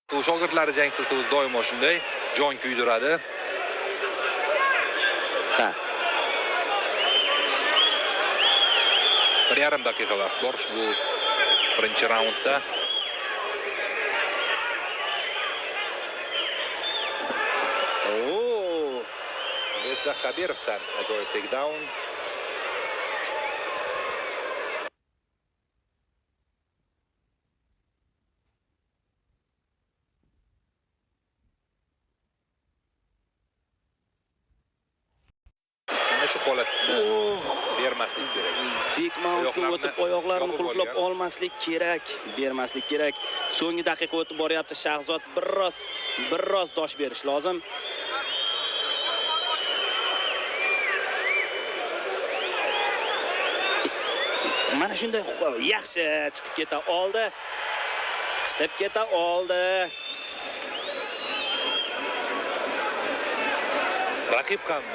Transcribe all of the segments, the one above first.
U shogirdlari jang qilsa o'zi doimo shunday jon kuydiradi. Ha. 1,5 daqiqa vaqt bor bu birinchi raundda. Reza Kabirovdan ajoyib takedown. Shu holatni bermaslik kerak. Big mountga o'tib oyoqlarini qulflab olmaslik kerak, bermaslik kerak. So'nggi daqiqa o'tib boryapti. Shahzod biroz dosh berish lozim. Mana shunday yaxshi chiqib keta oldi. Raqib ham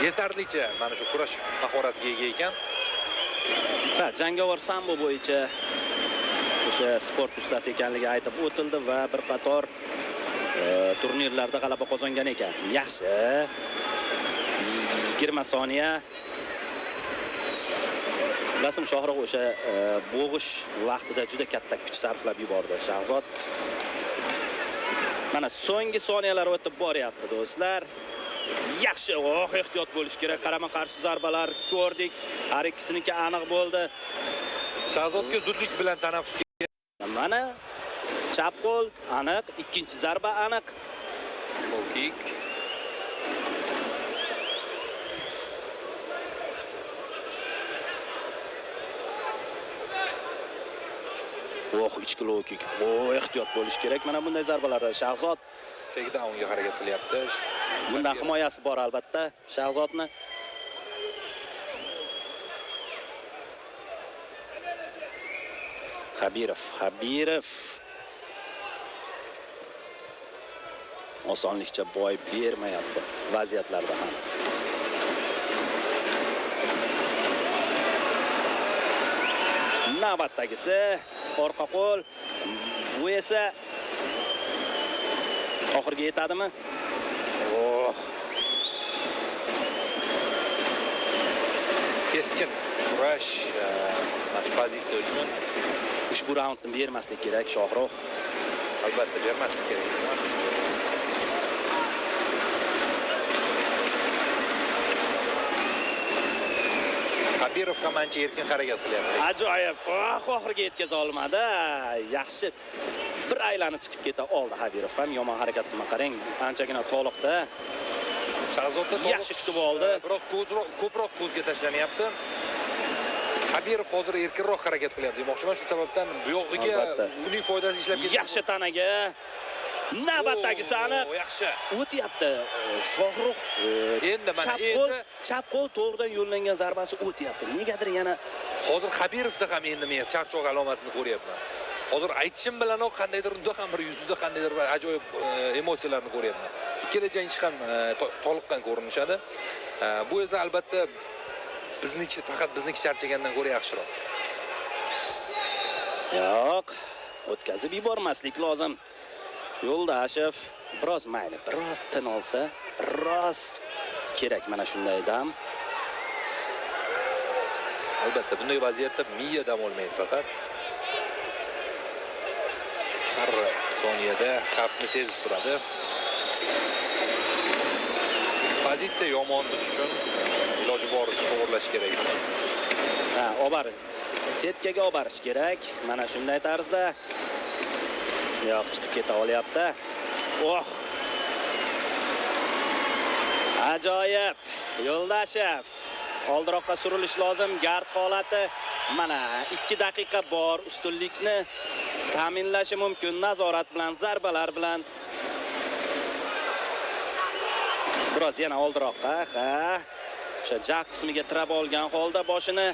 yetarlicha mana shu kurash mahoratiga ega ekan. Ha, jangovar sambo bo'yicha o'sha sport ustasi ekanligi aytib o'tildi va bir qator turnirlarda g'alaba qozongan ekan. Yaxshi. 20 soniya. Bilasizmi, Shohruh o'sha bo'g'ish vaqtida juda katta kuch sarflab yubordi Shahzod. Mana so'nggi soniyalar o'tib boryapti do'stlar. Yaxshi, ehtiyot bo'lish kerak. Qarama-qarshi zarbalar ko'rdik. Har ikkisiniki aniq bo'ldi. Shahzodga zudlik bilan tanaffusga. Mana chap qo'l aniq, ikkinchi zarba aniq. Low kick. Ichki low kick. Ehtiyot bo'lish kerak. Mana bunday zarbalarda Shahzod takedownga harakat qilyapti. Bundan himoyasi bor albatta Shahzodni. Xabirov. Osonlikcha boy bermayapti vaziyatlarda ham. Navbatdagisi orqa qo'l. Bu esa oxirga yetadimi? Keskin kurash mana pozitsiya uchun ushbu raundni bermaslik kerak Shohruh. Albatta bermaslik kerak. Kabirov ham ancha erkin harakat qilyapti. Ajoyib. Oxirga yetkaza olmadi. Yaxshi. Bir aylanib chiqib keta oldi Kabirov ham. Yomon harakat qilma, qarang. Anchagina to'liqda. Shahzodda yaxshi kutib oldi. Biroz ko'proq ko'zga tashlanyapti. Kabirov hozir erkinroq harakat qilyapti. Demoqchiman, shu sababdan bu yog'iga uning foydasi ishlab ketdi. Yaxshi tanaga. Navbatdagisi aniq. Yaxshi. O'tyapti. Shohruh endi mana chap qo'l to'g'ridan yo'llangan zarbasi o'tyapti. Negadir yana hozir Kabirovda ham endi men charchoq alomatini ko'ryapman. Hozir aytishim bilanoq qandaydir unda ham bir yuzida qandaydir bir ajoyib emotsiyalarni ko'ryapman. Ikkala jangchi ham toliqqan ko'rinishadi. Bu esa albatta faqat bizniki charchagandan ko'ra yaxshiroq. Yo'q, o'tkazib yubormaslik lozim. Yo'ldashev biroz tin olsa, biroz kerak mana shunday dam. Albatta bunday vaziyatda miya dam olmaydi faqat. Har soniyada xavfni sezib turadi. Pozitsiya yomon biz uchun iloji boricha to'g'irlash kerak. Ha, setkaga olib borish kerak. Mana shunday tarzda. Yo'q, chiqib keta olyapti. Ajoyib. Yo'ldashev. Oldiroqqa surilish lozim. Gard holati. Mana 2 daqiqa bor. Ustunlikni ta'minlashi mumkin nazorat bilan, zarbalar bilan. Biroz yana oldiroqqa. O'sha jag qismiga tirab olgan holda boshini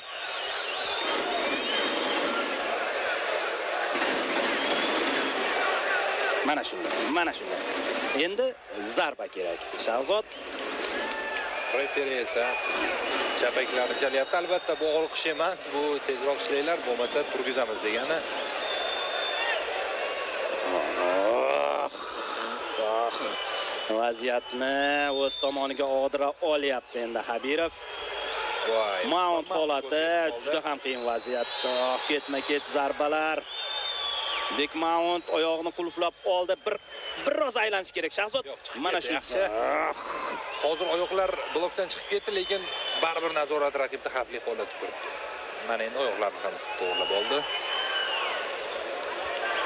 mana shunday. Endi zarba kerak. Shahzod referi esa chapaklarini chalyapti. Albatta bu olqish emas, bu tezroq ishlanglar, bo'lmasa turgizamiz degani. Vaziyatni o'z tomoniga og'dira olyapti endi Habirov. Voy. Mount holati juda ham qiyin vaziyat. Ketma-ket zarbalar. Bek Mount oyog'ini qulflab oldi. Biroz aylanish kerak. Shahzod mana shu yaxshi. Hozir oyoqlar blokdan chiqib ketdi, lekin baribir nazorat raqibda xavfli holatda turibdi. Mana endi oyoqlarni ham to'g'rilab oldi.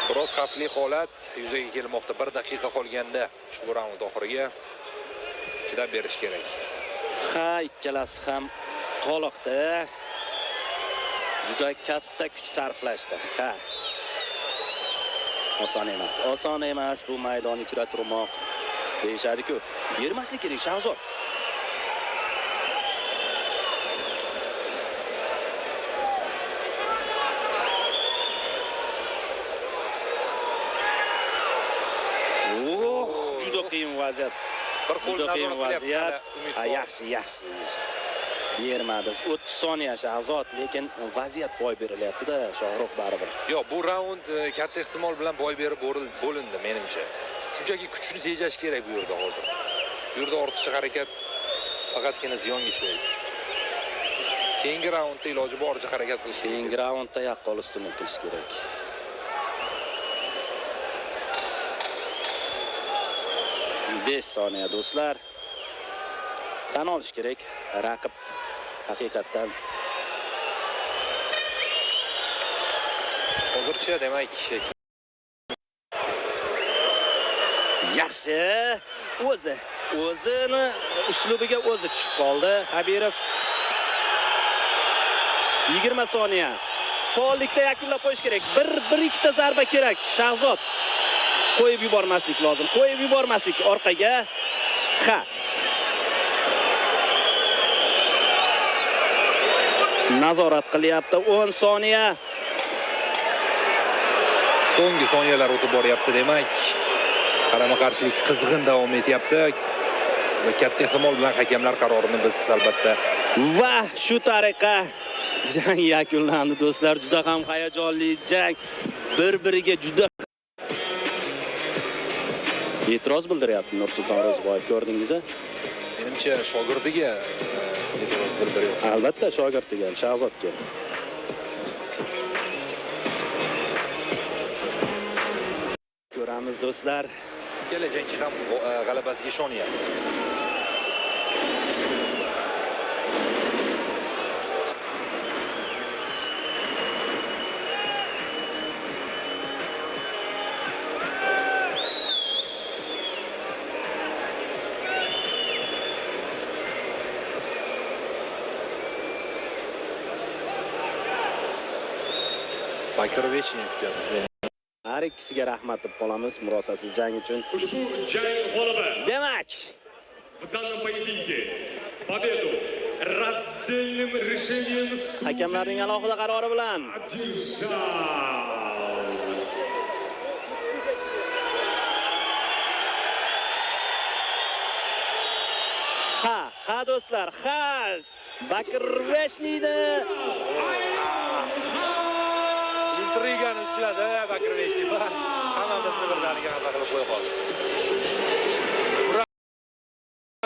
Biroz xavfli holat yuzaga kelmoqda. 1 daqiqa qolganda ushbu raund oxiriga chidab berish kerak. Ha, ikkalasi ham toliqdi. Juda katta kuch sarflashdi. Ha. Oson emas bu maydon ichida turmoq. Deyishadi-ku, bermaslik kerak Shahzod. Juda qiyin vaziyat. Bir qo'l nazorat vaziyat. qilyapti. Yaxshi. Bermadi. 30 soniya Shahzod, lekin vaziyat boy berilyapti-da, Shohruh baribir. Yo'q, bu raund katta ehtimol bilan boy berib bo'lindi menimcha. Shunchaki kuchni tejash kerak bu yerda hozir. Bu yerda ortiqcha harakat faqatgina ziyonga ishlaydi. Keyingi raundda iloji boricha harakat qilish kerak. Keyingi raundda yaqqol ustunlik qilish kerak. Besh soniya do'stlar. Tan olish kerak, raqib haqiqatan hozircha demak yaxshi o'zini uslubiga o'zi tushib qoldi Habirov. 20 soniya. Faollikda yakunlab qo'yish kerak. Bir ikkita zarba kerak. Shahzod qo'yib yubormaslik lozim. Qo'yib yubormaslik orqaga. Ha. Nazorat qilyapti. 10 soniya. so'nggi soniyalar o'tib boryapti demak. Qarama-qarshilik qizg'in davom etyapti. Va katta ehtimol bilan hakamlar qarorini biz albatta Va shu tariqa jang yakunlandi do'stlar. Juda ham hayajonli jang. Bir-biriga juda e'tiroz bildiryapti Nursulton Ro'zboyev, ko'rdingiz-a? menimcha shogirdiga e'tiroz bildiryapti. Albatta shogirdiga, Shahzodga. Ko'ramiz do'stlar. Ikkala jangchi ham g'alabasiga ishonyapti. Bakirovechni kutyapmiz. Har ikkisiga rahmat deb qolamiz murosasiz jang uchun. Ushbu jang g'olibi Demak, в данном поединке победу раздельным решением hakamlarning alohida qarori bilan одержал ha do'stlar, ha Bakirovechni Intrigani ushladi Bakirovechni. Hammamizni birdaniga xafa qilib qo'ya qoldi.